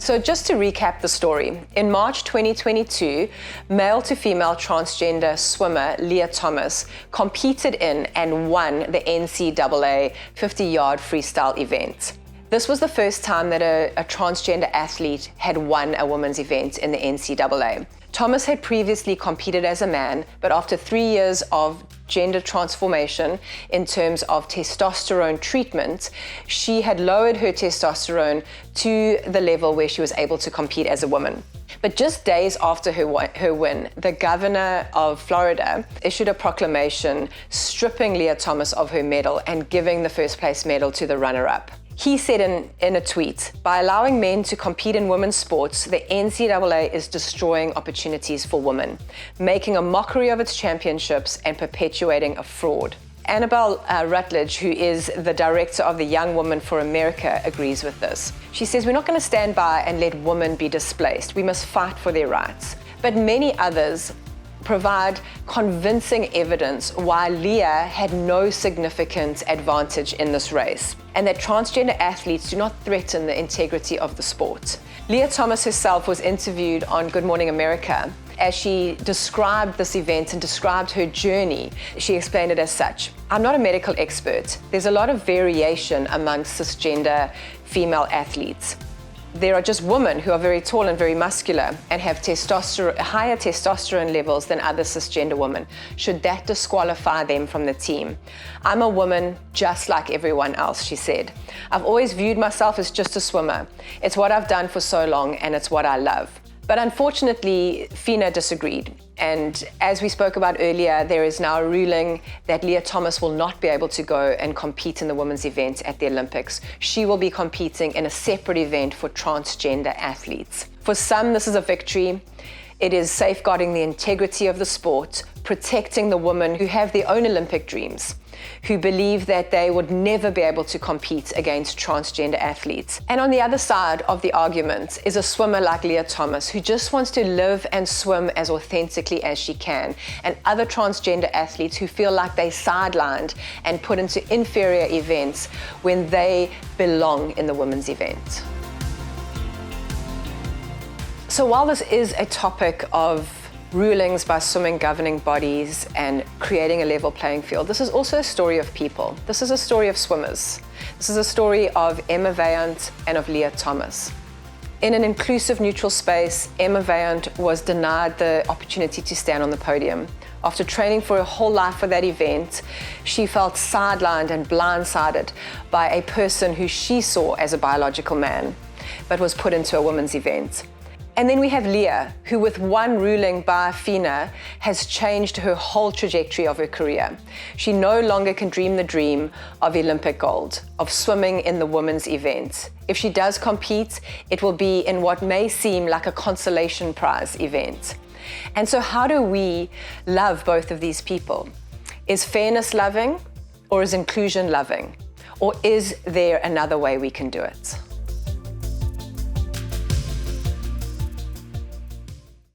So just to recap the story, in March 2022, male to female transgender swimmer Leah Thomas competed in and won the NCAA 50-yard freestyle event. This was the first time that a transgender athlete had won a women's event in the NCAA. Thomas had previously competed as a man, but after 3 years of gender transformation in terms of testosterone treatment, she had lowered her testosterone to the level where she was able to compete as a woman. But just days after her win, the governor of Florida issued a proclamation stripping Leah Thomas of her medal and giving the first place medal to the runner-up. He said in a tweet, "By allowing men to compete in women's sports, the NCAA is destroying opportunities for women, making a mockery of its championships and perpetuating a fraud." Annabelle Rutledge, who is the director of the Young Women for America, agrees with this. She says, "We're not going to stand by and let women be displaced. We must fight for their rights." But many others provide convincing evidence why Leah had no significant advantage in this race, and that transgender athletes do not threaten the integrity of the sport. Leah Thomas herself was interviewed on Good Morning America. As she described this event and described her journey, she explained it as such: "I'm not a medical expert. There's a lot of variation among cisgender female athletes. There are just women who are very tall and very muscular and have higher testosterone levels than other cisgender women. Should that disqualify them from the team? I'm a woman just like everyone else," she said. "I've always viewed myself as just a swimmer. It's what I've done for so long and it's what I love." But unfortunately, FINA disagreed. And as we spoke about earlier, there is now a ruling that Leah Thomas will not be able to go and compete in the women's event at the Olympics. She will be competing in a separate event for transgender athletes. For some, this is a victory. It is safeguarding the integrity of the sport, protecting the women who have their own Olympic dreams, who believe that they would never be able to compete against transgender athletes. And on the other side of the argument is a swimmer like Leah Thomas, who just wants to live and swim as authentically as she can, and other transgender athletes who feel like they're sidelined and put into inferior events when they belong in the women's event. So while this is a topic of rulings by swimming governing bodies and creating a level playing field, this is also a story of people. This is a story of swimmers. This is a story of Emma Valiant and of Leah Thomas. In an inclusive, neutral space, Emma Valiant was denied the opportunity to stand on the podium. After training for her whole life for that event, she felt sidelined and blindsided by a person who she saw as a biological man, but was put into a women's event. And then we have Leah, who with one ruling by FINA has changed her whole trajectory of her career. She no longer can dream the dream of Olympic gold, of swimming in the women's event. If she does compete, it will be in what may seem like a consolation prize event. And so how do we love both of these people? Is fairness loving, or is inclusion loving? Or is there another way we can do it?